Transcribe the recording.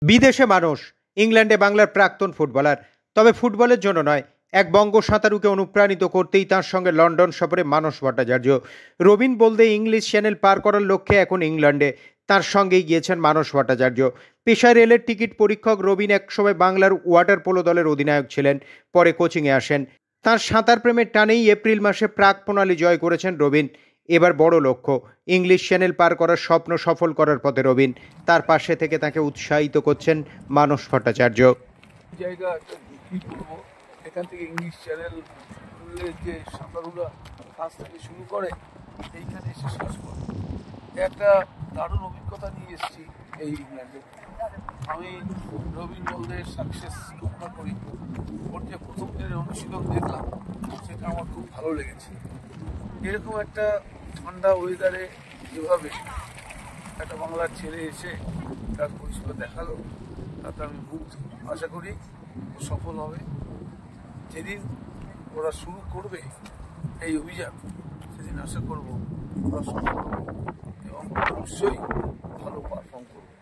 বিদেশে মানুষ, ইংল্যান্ডে বাংলার প্রাক্তন ফুটবলার। তবে ফুটবলের জন্য নয়, এক বঙ্গ সাঁতারুকে অনুপ্রাণিত করতেই তার সঙ্গে লন্ডন সফরে মানস ভট্টাচার্য। রবিন বলদে ইংলিশ চ্যানেল পার করার লক্ষ্যে এখন ইংল্যান্ডে। তার সঙ্গেই গিয়েছেন মানস ভট্টাচার্য। পেশায় রেলের টিকিট পরীক্ষক রবিন একসময় বাংলার ওয়াটার পোলো দলের অধিনায়ক ছিলেন, পরে কোচিংয়ে আসেন। তার সাঁতার প্রেমের টানেই এপ্রিল মাসে প্রাক প্রণালী জয় করেছেন রবিন। এবার বড় লক্ষ্য, ইংলিশ চ্যানেল পার করার স্বপ্ন সফল করার পথে রবিন। তার পাশে থেকে তাকে উৎসাহিত করছেন মানস ভট্টাচার্য। জায়গা কি করবো, এখান থেকে ইংলিশ চ্যানেল যে সাঁতারুরা কাজ থেকে শুরু করে এইখানে এসে শেষ করে একটা দারুণ অভিজ্ঞতা নিয়ে এসেছি এই ইংল্যান্ডে। আমি রবিন বলদের সাকসেস কামনা করি। ওর যে প্রথম দিনের অনুশীলন দেখলাম সেটা আমার খুব ভালো লেগেছে। এরকম একটা ঠান্ডা ওয়েদারে যেভাবে একটা বাংলার ছেলে এসে তার পরিষেবা দেখালো তাতে আমি খুব আশা করি ও সফল হবে। যেদিন ওরা শুরু করবে এই অভিযান সেদিন আশা করব ওরা সফল হবে এবং অবশ্যই ভালো পারফর্ম করবে।